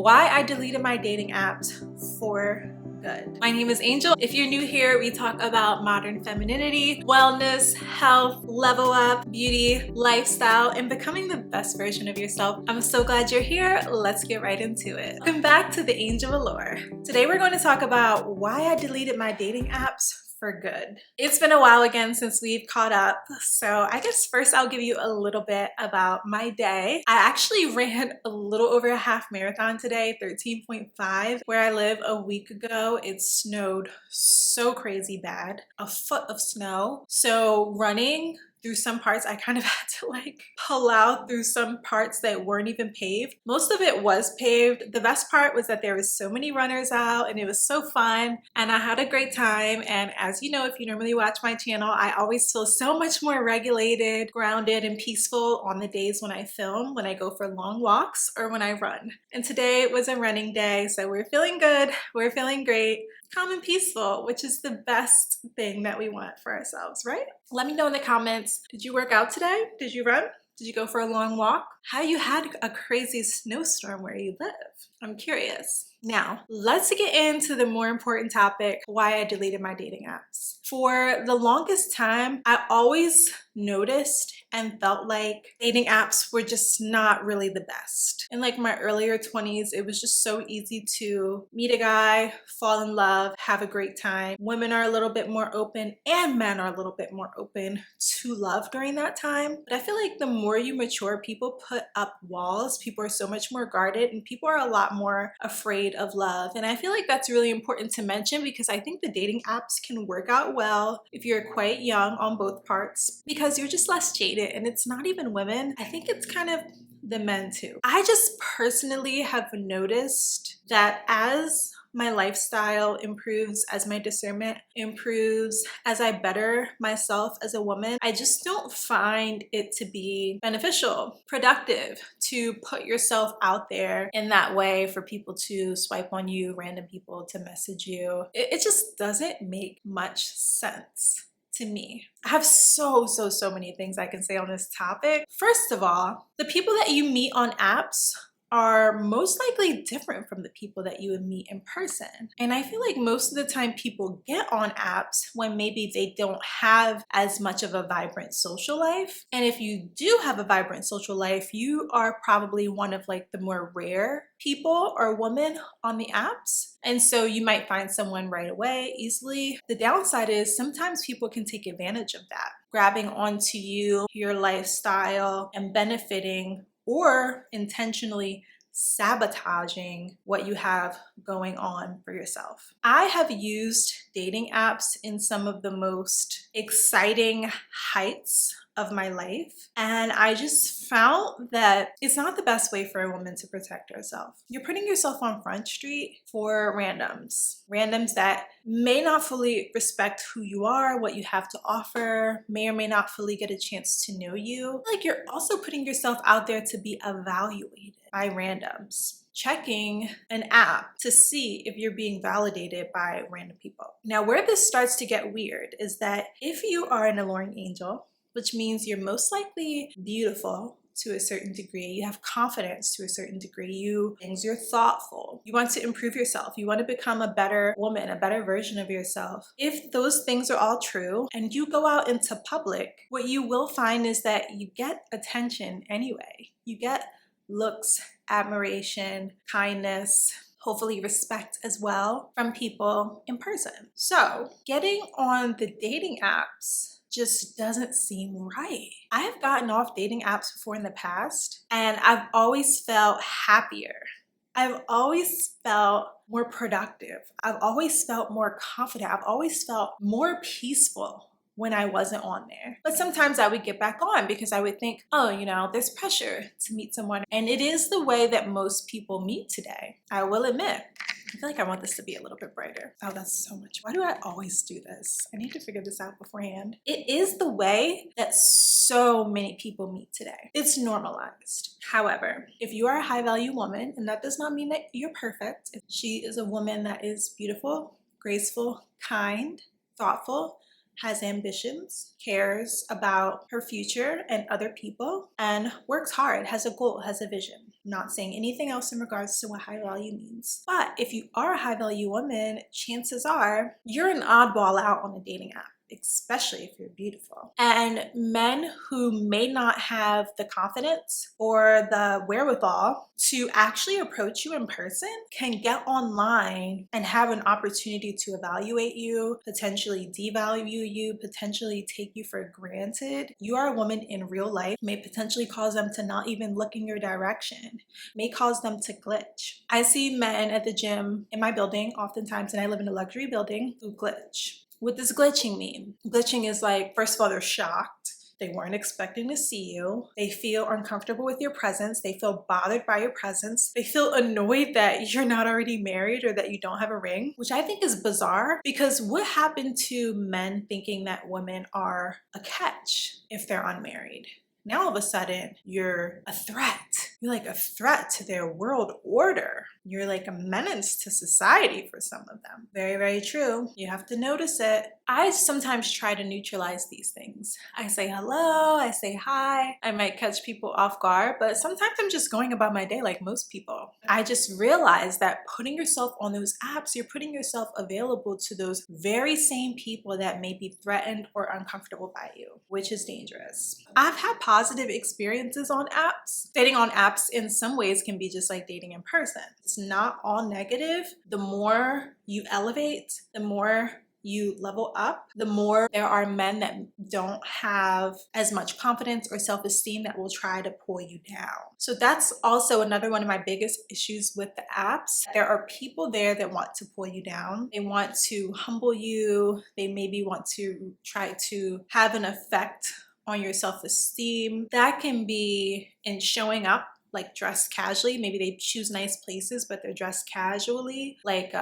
why I deleted my dating apps for good. My name is Angel. If you're new here, we talk about modern femininity, wellness, health, level up, beauty, lifestyle, and becoming the best version of yourself. I'm so glad you're here. Let's get right into it. Welcome back to the Angel Allure. Today we're going to talk about why I deleted my dating apps for good. It's been a while again since we've caught up, so I guess first I'll give you a little bit about my day. I actually ran a little over a half marathon today, 13.5. Where I live a week ago, it snowed so crazy bad, a foot of snow. So running through some parts, I kind of had to like pull out through some parts that weren't even paved. Most of it was paved. The best part was that there was so many runners out and it was so fun and I had a great time. And as you know, if you normally watch my channel, I always feel so much more regulated, grounded, and peaceful on the days when I film, when I go for long walks or when I run. And today was a running day, so we're feeling good, we're feeling great, calm and peaceful, which is the best thing that we want for ourselves, right? Let me know in the comments, did you work out today? Did you run? Did you go for a long walk? How you had a crazy snowstorm where you live? I'm curious. Now, let's get into the more important topic, why I deleted my dating apps. For the longest time, I always noticed and felt like dating apps were just not really the best. In like my earlier 20s, it was just so easy to meet a guy, fall in love, have a great time. Women are a little bit more open and men are a little bit more open to love during that time. But I feel like the more you mature, people put up walls, people are so much more guarded, and people are a lot more afraid of love. And I feel like that's really important to mention because I think the dating apps can work out well if you're quite young on both parts because you're just less jaded. And it's not even women. I think it's kind of the men too. I just personally have noticed that as my lifestyle improves, as my discernment improves, as I better myself as a woman, I just don't find it to be beneficial, productive to put yourself out there in that way for people to swipe on you, random people to message you. It just doesn't make much sense to me. I have so many things I can say on this topic. First of all, the people that you meet on apps are most likely different from the people that you would meet in person. And I feel like most of the time people get on apps when maybe they don't have as much of a vibrant social life. And if you do have a vibrant social life, you are probably one of like the more rare people or women on the apps. And so you might find someone right away easily. The downside is sometimes people can take advantage of that, grabbing onto you, your lifestyle, and benefiting or intentionally sabotaging what you have going on for yourself. I have used dating apps in some of the most exciting heights of my life, and I just found that it's not the best way for a woman to protect herself. You're putting yourself on Front Street for randoms that may not fully respect who you are, what you have to offer, may or may not fully get a chance to know you. Like you're also putting yourself out there to be evaluated by randoms, checking an app to see if you're being validated by random people. Now, where this starts to get weird is that if you are an alluring angel, which means you're most likely beautiful to a certain degree, you have confidence to a certain degree, you're thoughtful, you want to improve yourself, you want to become a better woman, a better version of yourself. If those things are all true and you go out into public, what you will find is that you get attention anyway. You get looks, admiration, kindness, hopefully respect as well from people in person. So getting on the dating apps just doesn't seem right. I have gotten off dating apps before in the past and I've always felt happier. I've always felt more productive. I've always felt more confident. I've always felt more peaceful when I wasn't on there. But sometimes I would get back on because I would think, oh, you know, there's pressure to meet someone. And it is the way that most people meet today. I will admit. I feel like I want this to be a little bit brighter. Oh, that's so much. Why do I always do this? I need to figure this out beforehand. It is the way that so many people meet today. It's normalized. However, if you are a high value woman, and that does not mean that you're perfect, if she is a woman that is beautiful, graceful, kind, thoughtful, has ambitions, cares about her future and other people, and works hard, has a goal, has a vision. I'm not saying anything else in regards to what high value means. But if you are a high value woman, chances are you're an oddball out on a dating app, especially if you're beautiful. And men who may not have the confidence or the wherewithal to actually approach you in person can get online and have an opportunity to evaluate you, potentially devalue you, potentially take you for granted. You are a woman in real life, may potentially cause them to not even look in your direction, may cause them to glitch. I see men at the gym in my building oftentimes, and I live in a luxury building, who glitch. What does glitching mean? Glitching is like, first of all, they're shocked. They weren't expecting to see you. They feel uncomfortable with your presence. They feel bothered by your presence. They feel annoyed that you're not already married or that you don't have a ring, which I think is bizarre, because what happened to men thinking that women are a catch if they're unmarried? Now all of a sudden, you're a threat. You're like a threat to their world order. You're like a menace to society for some of them. Very, very true. You have to notice it. I sometimes try to neutralize these things. I say hello, I say hi. I might catch people off guard, but sometimes I'm just going about my day like most people. I just realized that putting yourself on those apps, you're putting yourself available to those very same people that may be threatened or uncomfortable by you, which is dangerous. I've had positive experiences on apps. Dating on apps in some ways can be just like dating in person. It's not all negative. The more you elevate, the more you level up, the more there are men that don't have as much confidence or self-esteem that will try to pull you down. So that's also another one of my biggest issues with the apps. There are people there that want to pull you down. They want to humble you. They maybe want to try to have an effect on your self-esteem. That can be in showing up like dressed casually. Maybe they choose nice places, but they're dressed casually. Like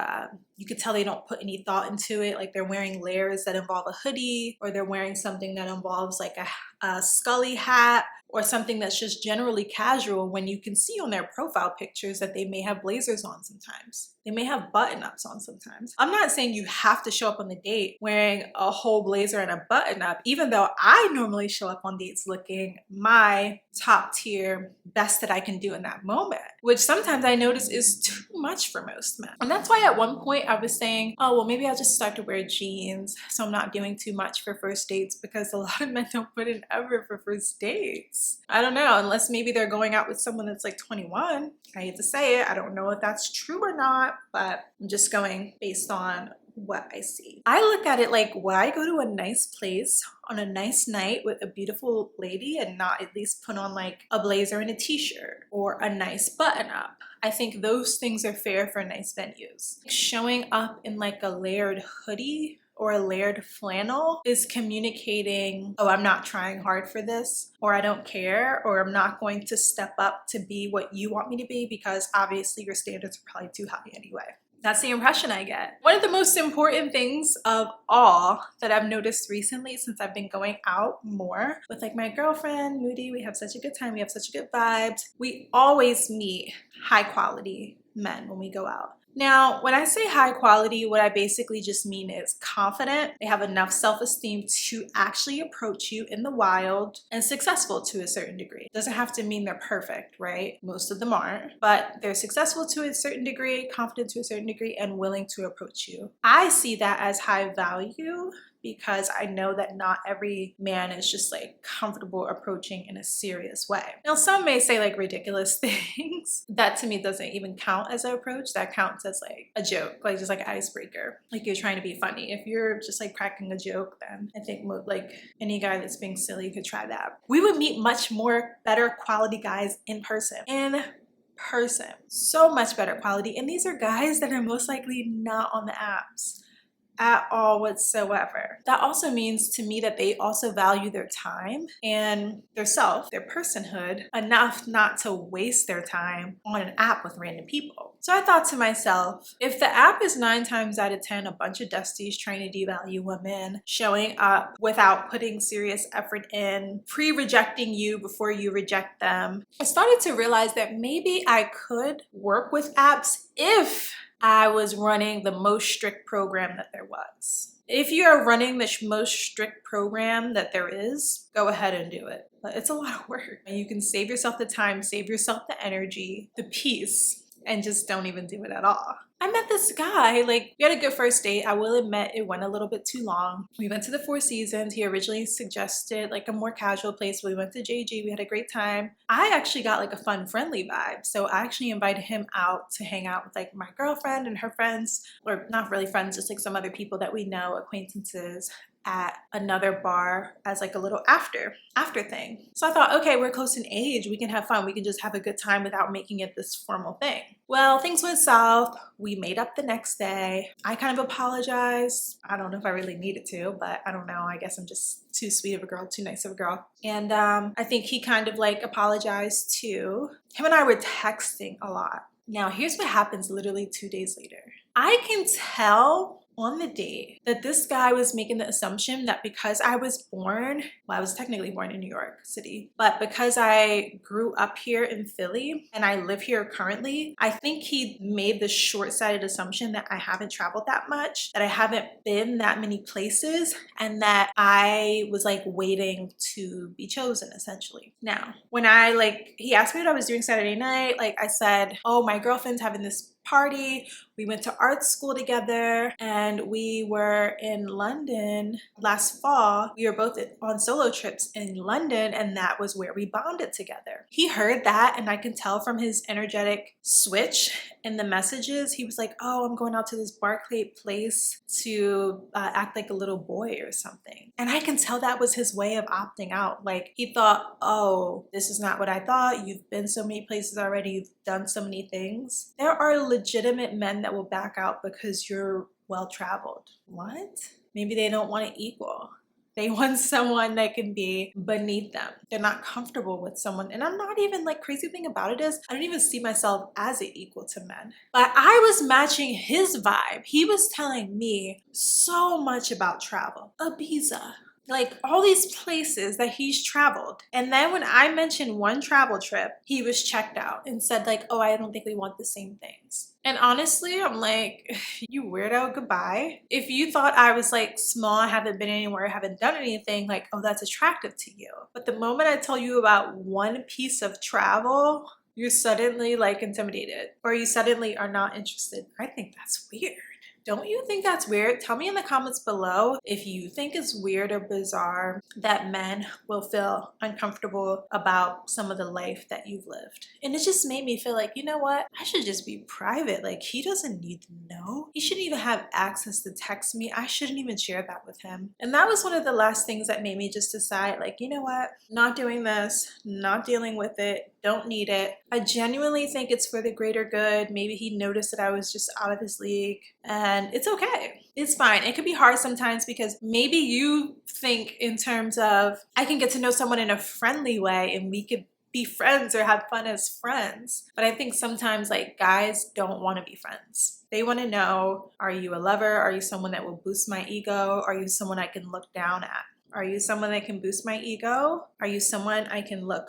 you could tell they don't put any thought into it. Like they're wearing layers that involve a hoodie, or they're wearing something that involves like a scully hat, or something that's just generally casual, when you can see on their profile pictures that they may have blazers on sometimes. They may have button-ups on sometimes. I'm not saying you have to show up on the date wearing a whole blazer and a button-up, even though I normally show up on dates looking my top tier best that I can do in that moment, which sometimes I notice is too much for most men. And that's why at one point I was saying, oh, well, maybe I'll just start to wear jeans so I'm not doing too much for first dates, because a lot of men don't put in effort for first dates. I don't know, unless maybe they're going out with someone that's like 21. I hate to say it, I don't know if that's true or not, but I'm just going based on what I see. I look at it like, would I go to a nice place on a nice night with a beautiful lady and not at least put on like a blazer and a t-shirt or a nice button up? I think those things are fair for nice venues. Showing up in like a layered hoodie or a layered flannel is communicating, oh, I'm not trying hard for this, or I don't care, or I'm not going to step up to be what you want me to be, because obviously your standards are probably too high anyway. That's the impression I get. One of the most important things of all that I've noticed recently, since I've been going out more with like my girlfriend, Moody, we have such a good time, we have such good vibes. We always meet high quality men when we go out. Now, when I say high quality, what I basically just mean is confident. They have enough self-esteem to actually approach you in the wild, and successful to a certain degree. Doesn't have to mean they're perfect, right? Most of them aren't, but they're successful to a certain degree, confident to a certain degree, and willing to approach you. I see that as high value, because I know that not every man is just like comfortable approaching in a serious way. Now, some may say like ridiculous things. That to me doesn't even count as an approach. That counts as like a joke, like just like an icebreaker. Like you're trying to be funny. If you're just like cracking a joke, then I think like any guy that's being silly could try that. We would meet much more better quality guys in person. So much better quality. And these are guys that are most likely not on the apps at all whatsoever. That also means to me that they also value their time and their self, their personhood, enough not to waste their time on an app with random people. So I thought to myself, if the app is 9 times out of 10 a bunch of dusties trying to devalue women, showing up without putting serious effort in, pre-rejecting you before you reject them, I started to realize that maybe I could work with apps if I was running the most strict program that there was. If you are running the most strict program that there is, go ahead and do it. but it's a lot of work. And you can save yourself the time, save yourself the energy, the peace, and just don't even do it at all. I met this guy, like, we had a good first date. I will admit it went a little bit too long. We went to the Four Seasons. He originally suggested like a more casual place. We went to JG. We had a great time. I actually got like a fun, friendly vibe. So I actually invited him out to hang out with like my girlfriend and her friends, or not really friends, just like some other people that we know, acquaintances, at another bar as like a little after thing. So I thought, okay, we're close in age, we can have fun, we can just have a good time without making it this formal thing. Well, things went south. We made up the next day. I kind of apologized. I don't know if I really needed to, but I don't know, I guess I'm just too sweet of a girl, too nice of a girl. And I think he kind of like apologized too. Him and I were texting a lot. Now here's what happens literally 2 days later. I can tell on the date that this guy was making the assumption that because I was born, well, I was technically born in New York City, but because I grew up here in Philly and I live here currently, I think he made the short-sighted assumption that I haven't traveled that much, that I haven't been that many places, and that I was like waiting to be chosen essentially. Now, when he asked me what I was doing Saturday night, like I said, oh, my girlfriend's having this party. We went to art school together and we were in London last fall. We were both on solo trips in London and that was where we bonded together. He heard that and I can tell from his energetic switch in the messages. He was like, oh, I'm going out to this Barclay place to act like a little boy or something. And I can tell that was his way of opting out. Like he thought, oh, this is not what I thought. You've been so many places already. You've done so many things. There are legitimate men that will back out because you're well-traveled. What? Maybe they don't want to equal. They want someone that can be beneath them. They're not comfortable with someone. And I'm not even like, crazy thing about it is I don't even see myself as an equal to men. But I was matching his vibe. He was telling me so much about travel. Ibiza. Like all these places that he's traveled. And then when I mentioned one travel trip, he was checked out and said like, oh, I don't think we want the same things. And honestly, I'm like, you weirdo, goodbye. If you thought I was like small, I haven't been anywhere, I haven't done anything, like, oh, that's attractive to you. But the moment I tell you about one piece of travel, you're suddenly like intimidated or you suddenly are not interested. I think that's weird. Don't you think that's weird? Tell me in the comments below if you think it's weird or bizarre that men will feel uncomfortable about some of the life that you've lived. And it just made me feel like, you know what? I should just be private. Like he doesn't need to know. He shouldn't even have access to text me. I shouldn't even share that with him. And that was one of the last things that made me just decide like, you know what? Not doing this, not dealing with it, don't need it. I genuinely think it's for the greater good. Maybe he noticed that I was just out of his league and it's okay. It's fine. It could be hard sometimes because maybe you think in terms of, I can get to know someone in a friendly way and we could be friends or have fun as friends. But I think sometimes like guys don't want to be friends. They want to know, are you a lover? Are you someone that will boost my ego? Are you someone I can look down at? Are you someone that can boost my ego? Are you someone I can look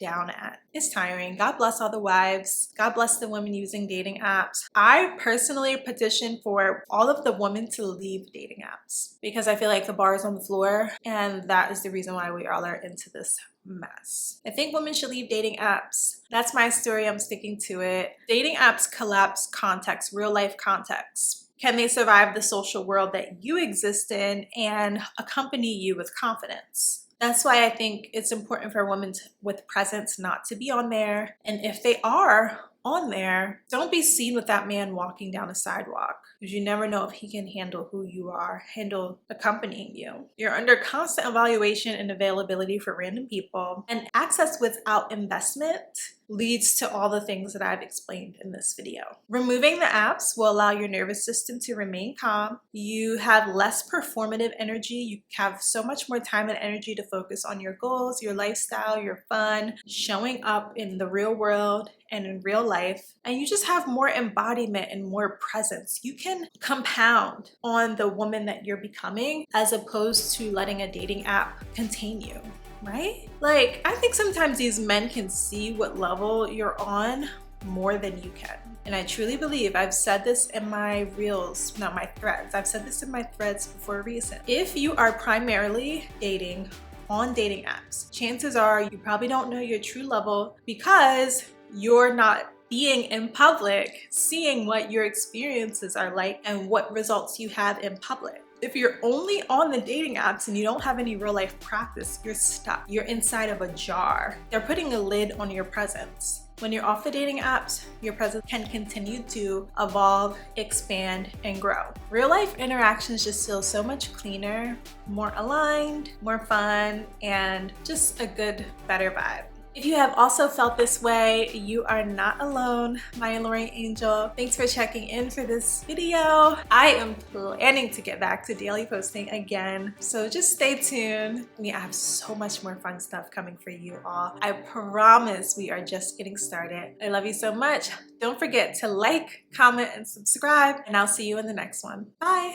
down at? It's tiring. God bless all the wives. God bless the women using dating apps. I personally petition for all of the women to leave dating apps because I feel like the bar is on the floor and that is the reason why we all are into this mess. I think women should leave dating apps. That's my story. I'm sticking to it. Dating apps collapse context, real life context. Can they survive the social world that you exist in and accompany you with confidence? That's why I think it's important for women with presence not to be on there. And if they are on there, don't be seen with that man walking down a sidewalk because you never know if he can handle who you are, handle accompanying you. You're under constant evaluation and availability for random people, and access without investment leads to all the things that I've explained in this video. Removing the apps will allow your nervous system to remain calm. You have less performative energy. You have so much more time and energy to focus on your goals, your lifestyle, your fun, showing up in the real world and in real life. And you just have more embodiment and more presence. You can compound on the woman that you're becoming as opposed to letting a dating app contain you. Right? Like, I think sometimes these men can see what level you're on more than you can. And I truly believe, I've said this in my reels, not my threads, I've said this in my threads before recent. If you are primarily dating on dating apps, chances are you probably don't know your true level because you're not being in public, seeing what your experiences are like and what results you have in public. If you're only on the dating apps and you don't have any real life practice, you're stuck. You're inside of a jar. They're putting a lid on your presence. When you're off the dating apps, your presence can continue to evolve, expand, and grow. Real life interactions just feel so much cleaner, more aligned, more fun, and just a good, better vibe. If you have also felt this way, you are not alone, my alluring angel. Thanks for checking in for this video. I am planning to get back to daily posting again, so just stay tuned. I have so much more fun stuff coming for you all. I promise we are just getting started. I love you so much. Don't forget to like, comment, and subscribe, and I'll see you in the next one. Bye.